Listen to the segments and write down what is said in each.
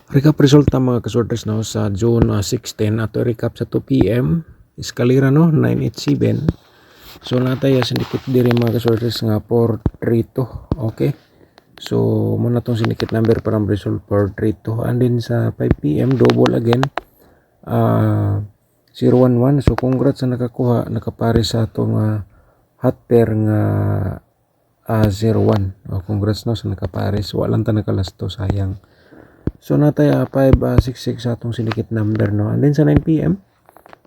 Recap result ng mga kasorters no sa June 16 ato recap sa 2 PM eskalera no 987. So natay sindikit diri mga kasorters nga 432. Okay. So muna tong sindikit number para result 432 and then sa 5 PM double again 011. So congrats sa nakakuha nakapare sa atong hot pair nga 01. Congrats no sa nakapares walang ta nakalasto sayang. So natay 566 atong sindikit number no. And then sa 9 PM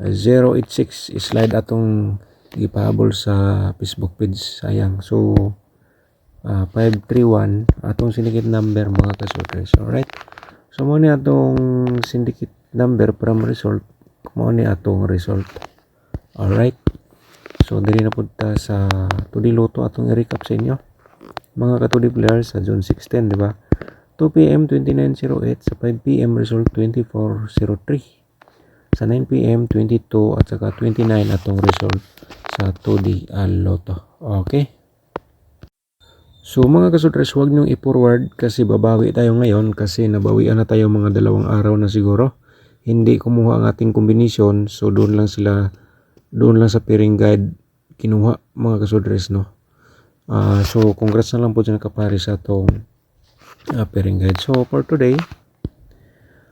086 slide atong gipahabol sa Facebook page sayang. So 531 atong sindikit number mga kasorters. Alright. So mo ni atong sindikit number from result, mo ni atong result. Alright. So diri na pud ta sa tudi loto atong i-recap sa inyo. Mga katudi players sa June 16, di ba? 2 PM 2908, sa 5 PM result 2403, sa 9 PM 22 at saka 29 atong result sa 2D Lotto. Okay. So mga kasorters, huwag niyong i-forward kasi babawi tayo ngayon kasi nabawian na tayo mga 2 araw na siguro. Hindi kumuha ang ating combination, so doon lang sa pairing guide kinuha mga kasorters no. So congrats na lang po dyan nakapare sa atong pairing guide. So for today,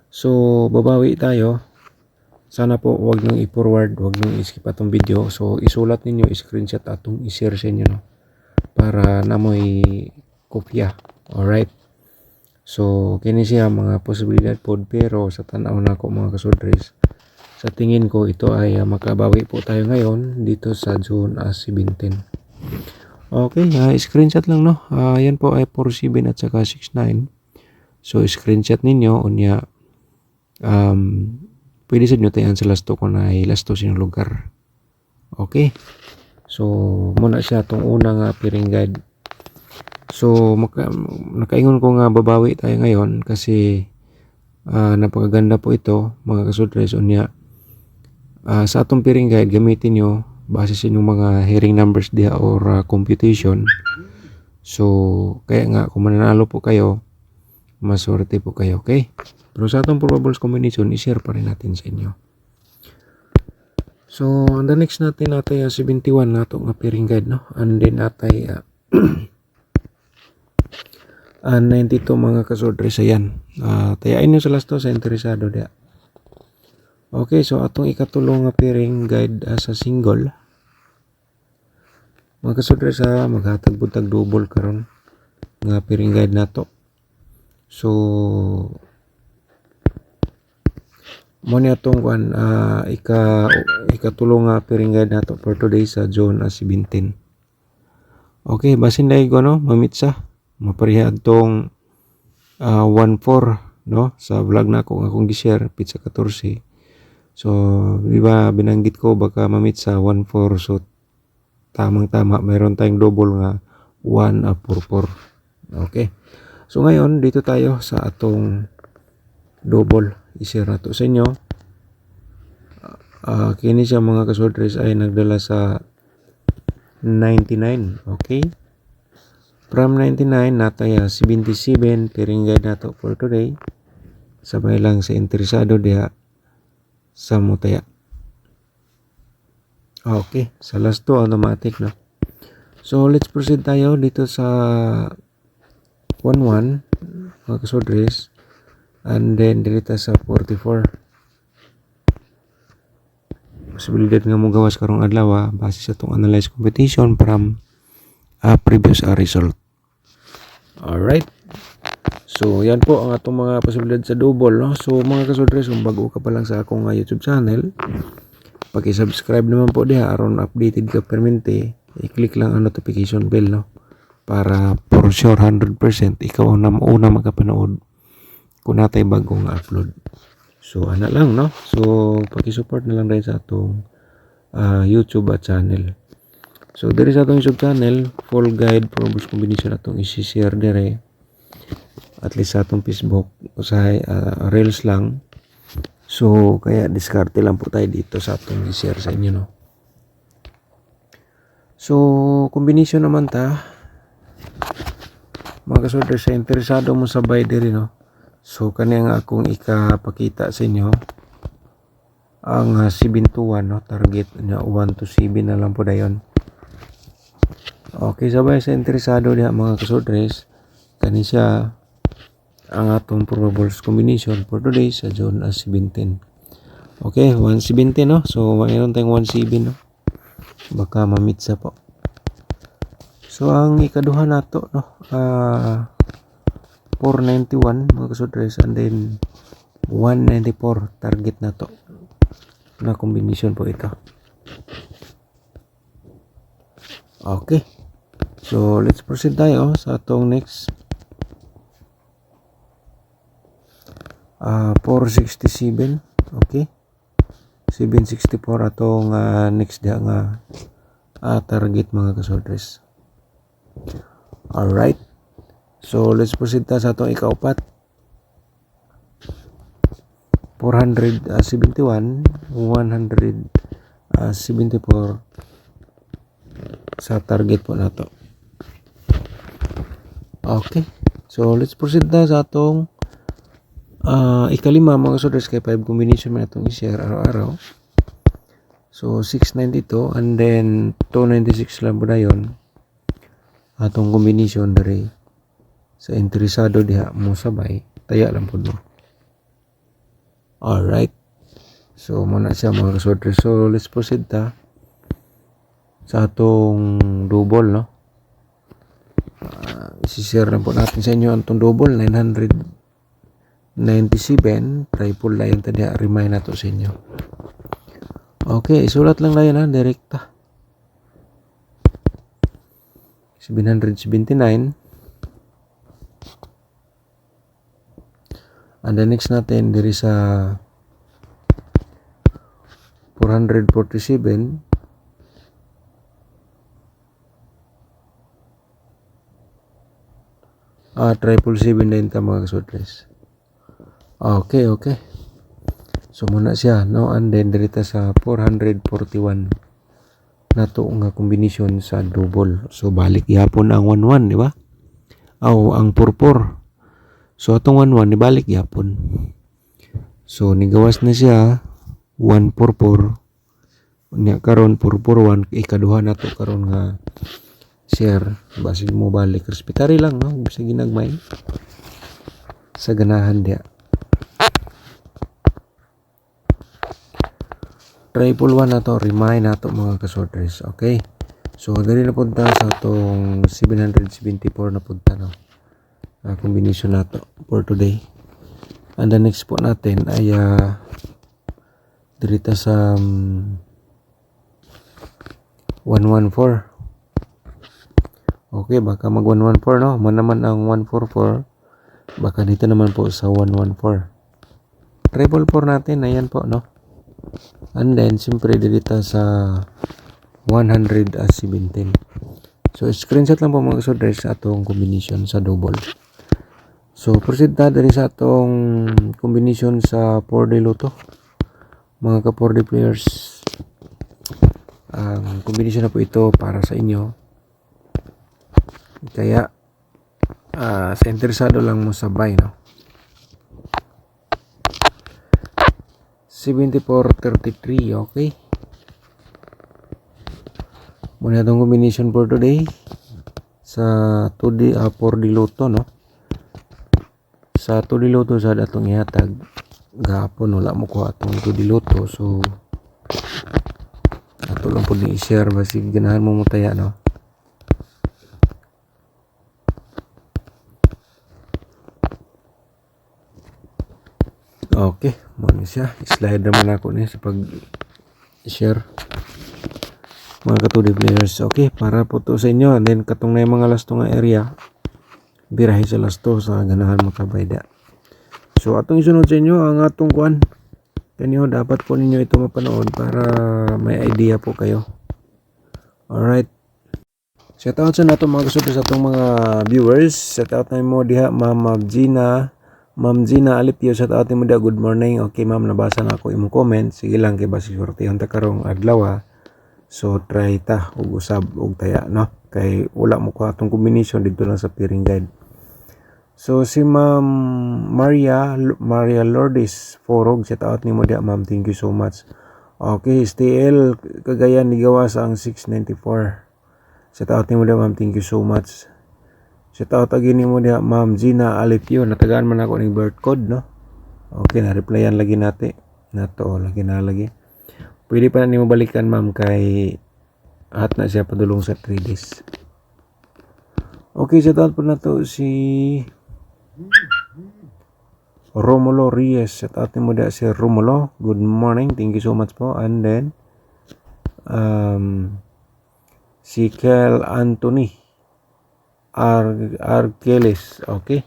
so babawi tayo. Sana po wag nang i-forward, wag nang i-skip atong video. So isulat ninyo, i-screenshot atong i-share sa inyo no, para namoy kopya. Alright. So kini siya mga posibilidad pod, pero sa tanaw nako mga kasodres, sa tingin ko ito ay makabawi po tayo ngayon dito sa June 17. Okay, screenshot lang no. Yan po ay 47 at saka 69. So screenshot ninyo unya pwede sa nyo tayan sa lasto kung ay lasto sinyong lugar. Okay. So muna siya itong unang pairing guide. So nakaingon ko nga babawi tayo ngayon kasi napakaganda po ito mga kasudres. Unya sa atong pairing guide gamitin nyo base sa inyong mga hearing numbers diha or computation. So kaya nga kung mananalo po kayo, maswerte po kayo. Okay. Pero sa atong probables combination, i-share pa rin natin sa inyo. So, the next natin 71 na itong pairing guide, no? And then 92 mga kasordres, ayan. Tayain nyo sa last to sa interesado dia. Okay, so atong ikatulong pairing guide sa single. Mga kasordres, maghatag butag double karon nga pairing guide na to. So, mo ni atong ikatulong pairing guide nato for today sa June 17. Okay, basin dai ko no, mamitsa mapareha adtong 14 no sa vlog nako nga akong gi-share pizza 14. So di ba binanggit ko baka mamitsa 14, so tamang-tama mayroon tayong double nga 144. Okay. So ngayon dito tayo sa atong double, i-share na to sa inyo. Kini siya mga kasordres ay nagdala sa 99. Okay. From 99 natay 77 pairing guide nato for today. Sabay lang sa interesado diha sa mutaya. Okay. Sa last to automatic no. So let's proceed tayo dito sa 11 mga kasordres. And then dito sa 44. Posibilidad nga mo gawas karong adlaw base sa itong analyze competition from previous result. Alright. So yan po ang atong mga posibilidad sa double no. So mga kasodres, kung bago ka pa lang sa akong YouTube channel, paki-subscribe naman po diha aron updated ka permente. I-click lang ang notification bell no, para for sure 100% ikaw ang una makapanood kung natay bagong upload. So ana lang no. So paki-support na lang rin sa atong YouTube channel. So diri sa atong YouTube channel, full guide probables combination atong i-share dire. At least sa atong Facebook usahay reels lang. So kaya diskarte lang po tayo dito sa atong i-share sa inyo no. So combination naman ta mga kasorders, sa interesado mo sabay diri no. So kani nga akong ikapakita sa inyo ang 7 to 1 no, target nya 1 to 7 na lang po dayon. Okay, sabay sa interesado diha mga kasudres, kani siya ang atong probables combination for today sa zone as 17. Okay, 170 no. So mayroon tayong 17 no. Baka mamitsa po. So ang ikaduha nato no, 491 mga kasudres, and then 194 target nato na combination po ito. Okay, so let's proceed tayo sa atong next 467. Okay, 764 atong next dia nga target mga kasudres. Alright, so let's proceed ta sa atong ikaupat 471 174 sa target po nato. Okay, so let's proceed na sa atong ikalima mga kasudres, kay 5 combination man atong i-share araw-araw. So 692 and then 296 lang po dayon atong combination diri sa interesado diha mo sabay taya lang po no. Alright, so muna siya mga kasudres. So let's proceed ta sa atong double no. Isi-share na po natin sa inyo atong double 997 triple line tadi, remind nato sa inyo. Okay, isulat lang layan ha, direkta 779. And the next natin diri sa 447 triple 7 din ta mga kasudres. Okay, okay. So muna siya no, and then diri ta sa 441 nato nga combination sa double. So balik yapon ang 11 di ba? Aw ang 44. So atong 11 nibalik yapon. So nigawas na siya 144. Unya karon 441 ikaduha nato karon nga share, basig mo balik respetary lang no, bisag ginagmay sa ganahan dia. Triple 1 nato, remind nato mga kasudres. Okay, so dali na punta sa atong 774 na punta no, combination nato for today. And the next po natin ay dirita sa 114. Okay, baka mag 114 no, man naman ang 144, baka dito naman po sa 114. Triple 4 natin, ayan po no. And then siyempre dirita sa 117. So screenshot lang po mga kasudres sa atong combination sa double. So proceed ta diri sa atong combination sa 4D Lotto mga ka 4D players. Ang combination na po ito para sa inyo, kaya sa interesado lang mo sabay no. 7433. Okay, muna itong combination for today sa 2D 4D Lotto no. Sa 2D Lotto sa atong ihatag gahapon wala mo ko atong 2D Lotto, so ato lang po ni i-share basig ganahan mo mutaya no. Okay, mo ni siya slide naman ako ni sa pag-share mga ka-2D players. Okay, para po to sa inyo, and then katong na yung mga lasto nga area birahe sa lasto sa ganahan mo kabayda. So atong isunod sa inyo ang atong kuan kanyo, dapat po ninyo ito mapanood para may idea po kayo. Alright, shout out sa nato mga kasudres sa atong mga viewers. Shout out na mo diha Ma'am Gina Alipio, shout out mo diha, good morning. Okay ma'am, nabasa na ako imong comment. Sige lang kay basi sortehon ta karong adlaw. So try ta ug usab og taya no, kay wala mo ko atong combination dito lang sa pairing guide. So si Ma'am Maria Lourdes Forog, shout out nimo dia ma'am, thank you so much. Okay, STL Cagayan ni gawas ang 694. Shout out nimo dia ma'am, thank you so much. Shout out again nimo dia ma'am Gina Alipio, natagaan man ako ning birth code no. Okay, na-replyan lagi nate. Nato lagi. Pwede pa na nimo balikan ma'am kay at na siya padulong sa 3 days. Okay, shout out po na to si Romulo Reyes. Shout out mo da si Romulo. Good morning. Thank you so much po. And then si Kel Anthony Arkelis. Okay.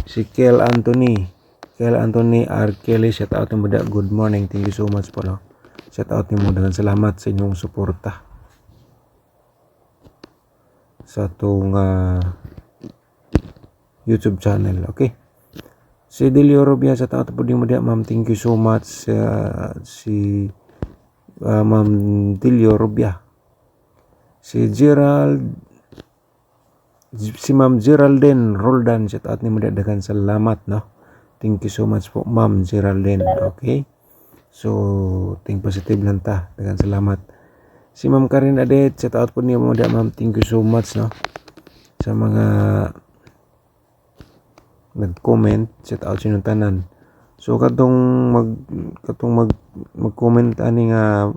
Si Kel Anthony Arkelis. Shout out mo da. Good morning. Thank you so much po. No? Shout out mo dengan salamat sa inyong suporta sa itong YouTube channel. Okay. Si Delio Robia, sa tao po din mo diya, ma'am, thank you so much. Si Ma'am Delio Robia. Si Ma'am Geraldine Roldan, sa tao mo diya, dagan salamat, no? Thank you so much po, Ma'am Geraldine. Okay? So, think positive lang ta. Dagan salamat. Si Ma'am Karin Adet, sa tao po niyo mo diya, ma'am, thank you so much, no? Sa mga nag-comment, shout out sa inyong tanan. So katong mag-comment ani nga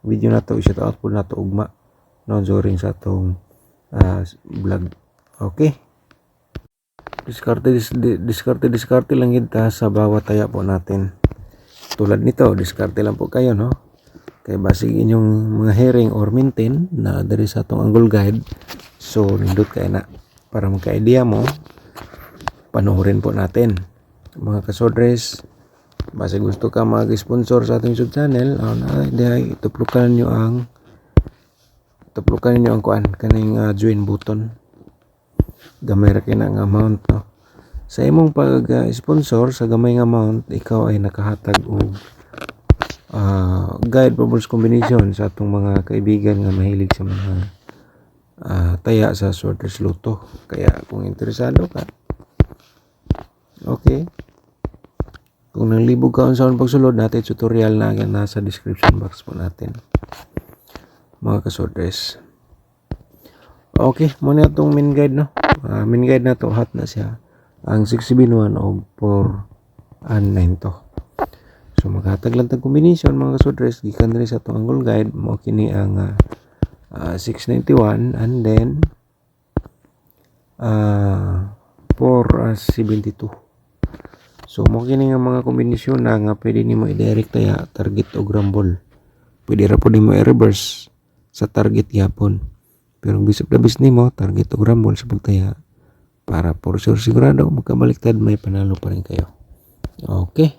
video na to, shout out po na to ugma no during sa atong vlog. Okay? Diskarte lang kita sa bawat taya po natin. Tulad nito, diskarte lang po kayo, no? Kay basig inyong mga hearing or maintain na diri sa atong angle guide. So nindot kay na para magka-idea mo, panoorin po natin. Mga kasodres, basta gusto ka mag-sponsor sa ating YouTube channel, tuplukan nyo ang kuan kaning join button. Gamay ra kay na nga amount, no. Sa imong pag-sponsor sa gamay nga amount, ikaw ay nakahatag og guide bubbles combination sa atong mga kaibigan nga mahilig sa mga taya sa sorters luto. Kaya kung interesado ka, okay. Kung nanglibog ka sa pagsulod natin, tutorial na nasa description box po natin. Mga kasortes. Okay, muna itong main guide, no? Main guide na to, hot na siya. Ang 671 o 4 and 9 to. So, maghatag lang tag combination, mga kasortes. Gikan rin sa itong angle guide. Mo kini ang 691 and then 472. So mo kini nga mga kombinasyon na nga pwede nimo i-direct ya target o rumble. Pwede ra pud nimo i-reverse sa target yapon. Pero bisip labis nimo target o rumble sa pagtaya para for sure sigurado magkabaliktad may panalo pa rin kayo. Okay.